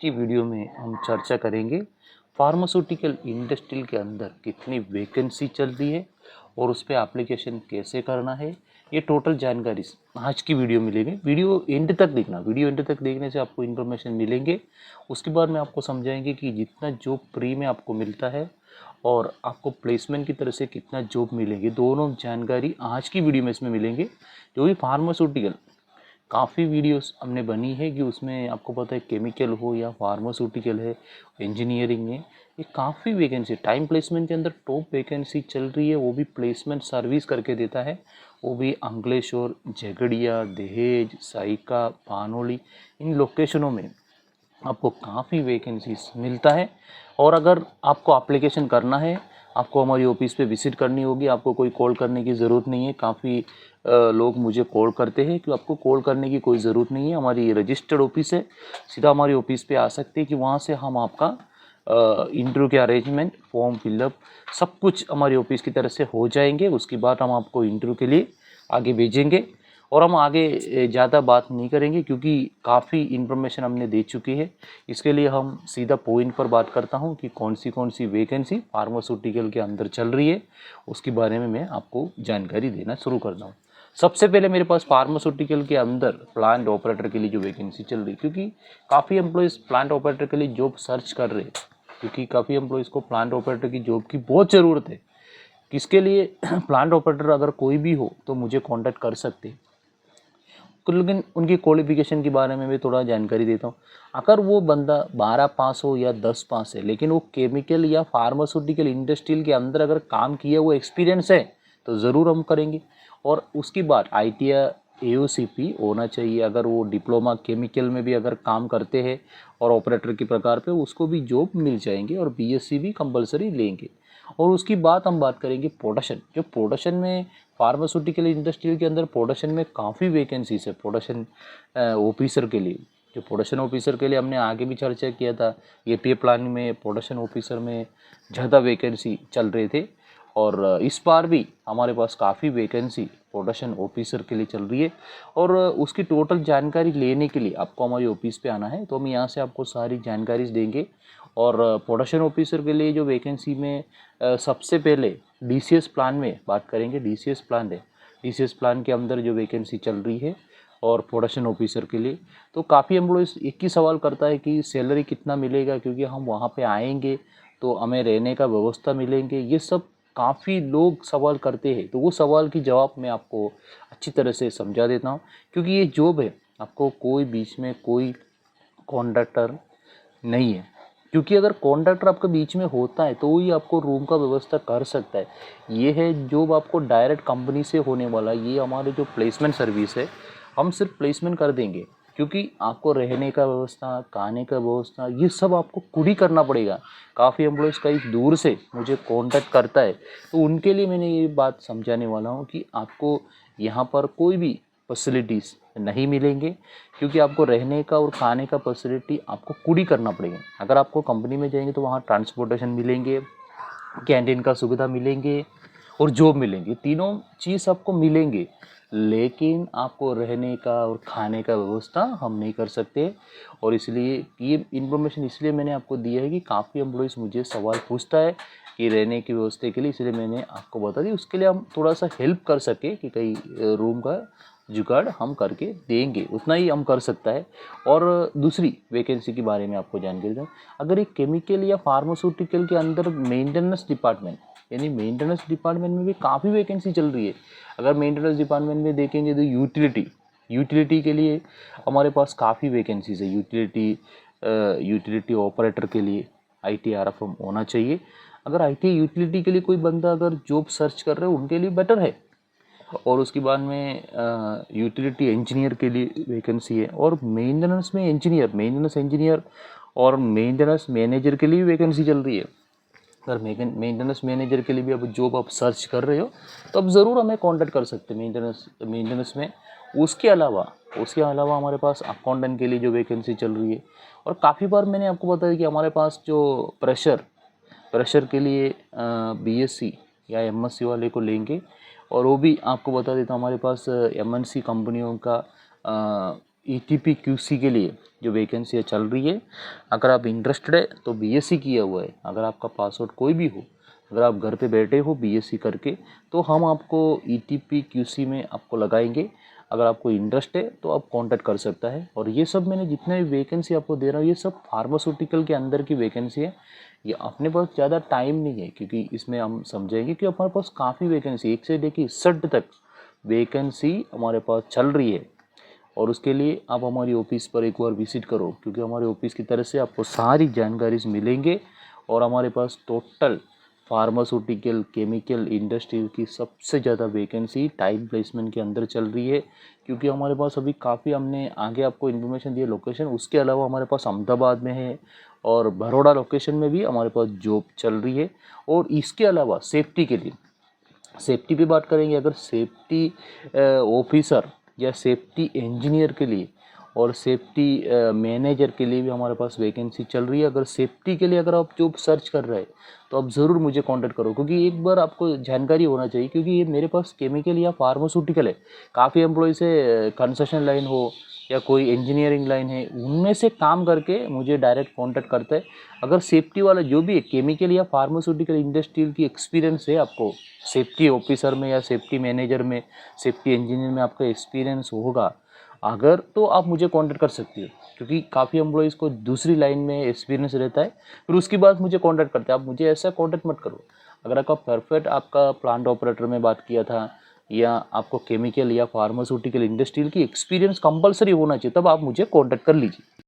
की वीडियो में हम चर्चा करेंगे फार्मास्यूटिकल इंडस्ट्री के अंदर कितनी वैकेंसी चल रही है और उस पर एप्लीकेशन कैसे करना है। ये टोटल जानकारी आज की वीडियो मिलेगी। वीडियो एंड तक देखना, वीडियो एंड तक देखने से आपको इन्फॉर्मेशन मिलेंगे। उसके बाद में आपको समझाएंगे कि जितना जॉब फ्री में आपको मिलता है और आपको प्लेसमेंट की तरह से कितना जॉब मिलेगी, दोनों जानकारी आज की वीडियो में इसमें मिलेंगे। जो भी फार्मास्यूटिकल काफ़ी वीडियोस हमने बनी है कि उसमें आपको पता है केमिकल हो या फार्मास्यूटिकल है, इंजीनियरिंग है, ये काफ़ी वैकेंसी टाइम प्लेसमेंट के अंदर टॉप वैकेंसी चल रही है। वो भी प्लेसमेंट सर्विस करके देता है, वो भी अंकलेश्वर, झगड़िया, दहेज, साइका, पानोली, इन लोकेशनों में आपको काफ़ी वैकेंसीज मिलता है। और अगर आपको एप्लीकेशन करना है, आपको हमारी ऑफिस पे विजिट करनी होगी। आपको कोई कॉल करने की ज़रूरत नहीं है। काफ़ी लोग मुझे कॉल करते हैं कि आपको कॉल करने की कोई ज़रूरत नहीं है, हमारी रजिस्टर्ड ऑफिस है, सीधा हमारी ऑफिस पे आ सकते हैं कि वहाँ से हम आपका इंटरव्यू के अरेंजमेंट, फॉर्म फिलअप सब कुछ हमारी ऑफिस की तरफ से हो जाएंगे। उसके बाद हम आपको इंटरव्यू के लिए आगे भेजेंगे और हम आगे ज़्यादा बात नहीं करेंगे क्योंकि काफ़ी इन्फॉर्मेशन हमने दे चुकी है। इसके लिए हम सीधा पॉइंट पर बात करता हूं कि कौन सी वैकेंसी फार्मास्यूटिकल के अंदर चल रही है, उसके बारे में मैं आपको जानकारी देना शुरू करता हूं। सबसे पहले मेरे पास फार्मास्यूटिकल के अंदर प्लांट ऑपरेटर के लिए जो वैकेंसी चल रही है, क्योंकि काफ़ी एम्प्लॉयज़ प्लांट ऑपरेटर के लिए जॉब सर्च कर रहे हैं, क्योंकि काफ़ी एम्प्लॉयज़ को प्लांट ऑपरेटर की जॉब की बहुत ज़रूरत है। किसके लिए प्लांट ऑपरेटर अगर कोई भी हो तो मुझे कांटेक्ट कर सकते हैं। लेकिन उनकी क्वालिफिकेशन के बारे में भी थोड़ा जानकारी देता हूँ। अगर वो बंदा 12 पास हो या 10 पास है, लेकिन वो केमिकल या फार्मास्यूटिकल इंडस्ट्री के अंदर अगर काम किया वो एक्सपीरियंस है तो ज़रूर हम करेंगे। और उसकी बाद ITI AOCP होना चाहिए। अगर वो डिप्लोमा केमिकल में भी अगर काम करते हैं और ऑपरेटर के प्रकार पे, उसको भी जॉब मिल जाएंगे और BSc भी कंपलसरी लेंगे। और उसकी बात हम बात करेंगे प्रोडक्शन। जो प्रोडक्शन में फार्मास्यूटिकल इंडस्ट्री के अंदर प्रोडक्शन में काफ़ी वैकेंसीज है प्रोडक्शन ऑफिसर के लिए। जो प्रोडक्शन ऑफिसर के लिए हमने आगे भी चर्चा किया था, API प्लान में प्रोडक्शन ऑफिसर में ज़्यादा वैकेंसी चल रहे थे और इस बार भी हमारे पास काफ़ी वैकेंसी प्रोडक्शन ऑफिसर के लिए चल रही है। और उसकी टोटल जानकारी लेने के लिए आपको हमारी ऑफिस पे आना है, तो हम यहाँ से आपको सारी जानकारी देंगे। और प्रोडक्शन ऑफिसर के लिए जो वैकेंसी में सबसे पहले DCS प्लान में बात करेंगे। DCS प्लान है, DCS प्लान के अंदर जो वैकेंसी चल रही है और प्रोडक्शन ऑफिसर के लिए, तो काफ़ी एम्प्लॉयज़ एक ही सवाल करता है कि सैलरी कितना मिलेगा, क्योंकि हम वहाँ पे आएंगे तो हमें रहने का व्यवस्था मिलेंगे, ये सब काफ़ी लोग सवाल करते हैं। तो वो सवाल की जवाब मैं आपको अच्छी तरह से समझा देता हूँ, क्योंकि ये जॉब है, आपको कोई बीच में कोई कॉन्ट्रैक्टर नहीं है। क्योंकि अगर कॉन्ट्रैक्टर आपके बीच में होता है तो ही आपको रूम का व्यवस्था कर सकता है। ये है जॉब आपको डायरेक्ट कंपनी से होने वाला। ये हमारे जो प्लेसमेंट सर्विस है, हम सिर्फ प्लेसमेंट कर देंगे, क्योंकि आपको रहने का व्यवस्था, खाने का व्यवस्था, ये सब आपको खुद ही करना पड़ेगा। काफ़ी एम्प्लॉयज़ कई दूर से मुझे कॉन्टैक्ट करता है, तो उनके लिए मैंने ये बात समझाने वाला हूँ कि आपको यहाँ पर कोई भी फैसिलिटीज़ नहीं मिलेंगे, क्योंकि आपको रहने का और खाने का फैसिलिटी आपको खुद ही करना पड़ेगा। अगर आपको कंपनी में जाएंगे तो वहाँ ट्रांसपोर्टेशन मिलेंगे, कैंटीन का सुविधा मिलेंगे और जॉब मिलेंगे, तीनों चीज़ आपको मिलेंगे, लेकिन आपको रहने का और खाने का व्यवस्था हम नहीं कर सकते। और इसलिए ये इन्फॉर्मेशन इसलिए मैंने आपको दी है कि काफ़ी एम्प्लॉयज़ मुझे सवाल पूछता है कि रहने की व्यवस्था के लिए, इसलिए मैंने आपको बता दी। उसके लिए हम थोड़ा सा हेल्प कर सके कि कई रूम का जुगाड़ हम करके देंगे, उतना ही हम कर सकता है। और दूसरी वैकेंसी के बारे में आपको जानकारी दें। अगर एक केमिकल या फार्मास्यूटिकल के अंदर मेंटेनेंस डिपार्टमेंट, यानी मेंटेनेंस डिपार्टमेंट में भी काफ़ी वैकेंसी चल रही है। अगर मेंटेनेंस डिपार्टमेंट में देखेंगे तो यूटिलिटी के लिए हमारे पास काफ़ी वैकेंसीज है। यूटिलिटी ऑपरेटर के लिए ITI RFM होना चाहिए। अगर ITI यूटिलिटी के लिए कोई बंदा अगर जॉब सर्च कर रहे हो, उनके लिए बेटर है। और उसके बाद में यूटिलिटी इंजीनियर के लिए वैकेंसी है। और मेंटेनेंस इंजीनियर और मेंटेनेंस मैनेजर के लिए वैकेंसी चल रही है। अगर मेंटेनेंस मैनेजर के लिए भी अब जॉब आप सर्च कर रहे हो तो अब ज़रूर हमें कांटेक्ट कर सकते हैं मेंटेनेंस में। उसके अलावा हमारे पास अकाउंटेंट के लिए जो वैकेंसी चल रही है। और काफ़ी बार मैंने आपको बताया कि हमारे पास जो प्रेशर के लिए BSc या MSc वाले को लेंगे। और वो भी आपको बता देता हूँ, हमारे पास MNC कंपनियों का ईटीपी क्यूसी के लिए जो वैकेंसी चल रही है, अगर आप इंटरेस्टेड है तो बीएससी किया हुआ है, अगर आपका पासवर्ड कोई भी हो, अगर आप घर पे बैठे हो बीएससी करके, तो हम आपको ईटीपी क्यूसी में आपको लगाएंगे। अगर आपको इंटरेस्ट है तो आप कांटेक्ट कर सकता है। और ये सब मैंने जितने भी वैकेंसी आपको दे रहा हूँ ये सब फार्मास्यूटिकल के अंदर की वैकेंसी है। ये अपने पास ज़्यादा टाइम नहीं है, क्योंकि इसमें हम समझेंगे कि हमारे पास काफ़ी वैकेंसी, 1 से लेकर 60 तक वैकेंसी हमारे पास चल रही है। और उसके लिए आप हमारी ऑफिस पर एक बार विजिट करो, क्योंकि हमारे ऑफिस की तरफ से आपको सारी जानकारी मिलेंगे। और हमारे पास टोटल फार्मास्यूटिकल केमिकल इंडस्ट्री की सबसे ज़्यादा वैकेंसी टाइम प्लेसमेंट के अंदर चल रही है, क्योंकि हमारे पास अभी काफ़ी, हमने आगे आपको इन्फॉर्मेशन दी है लोकेशन, उसके अलावा हमारे पास अहमदाबाद में है और बड़ौदा लोकेशन में भी हमारे पास जॉब चल रही है। और इसके अलावा सेफ्टी के लिए, सेफ्टी पे बात करेंगे, अगर सेफ्टी ऑफिसर या सेफ्टी इंजीनियर के लिए और सेफ्टी मैनेजर के लिए भी हमारे पास वैकेंसी चल रही है। अगर सेफ्टी के लिए अगर आप जॉब सर्च कर रहे हैं तो आप ज़रूर मुझे कांटेक्ट करो, क्योंकि एक बार आपको जानकारी होना चाहिए, क्योंकि ये मेरे पास केमिकल या फार्मास्यूटिकल है। काफ़ी एम्प्लॉय से कंस्ट्रक्शन लाइन हो या कोई इंजीनियरिंग लाइन है, उनमें से काम करके मुझे डायरेक्ट कांटेक्ट करता है। अगर सेफ्टी वाला जो भी है, केमिकल या फार्मास्यूटिकल इंडस्ट्री की एक्सपीरियंस है आपको, सेफ्टी ऑफिसर में या सेफ्टी मैनेजर में, सेफ्टी इंजीनियर में आपका एक्सपीरियंस होगा अगर, तो आप मुझे कांटेक्ट कर सकती हो, क्योंकि काफ़ी एम्प्लॉयज़ को दूसरी लाइन में एक्सपीरियंस रहता है, फिर उसके बाद मुझे कांटेक्ट करते हैं। आप मुझे ऐसा कांटेक्ट मत करो। अगर आपका परफेक्ट, आपका प्लांट ऑपरेटर में बात किया था या आपको केमिकल या फार्मास्यूटिकल इंडस्ट्री की एक्सपीरियंस कंपलसरी होना चाहिए, तब आप मुझे कांटेक्ट कर लीजिए।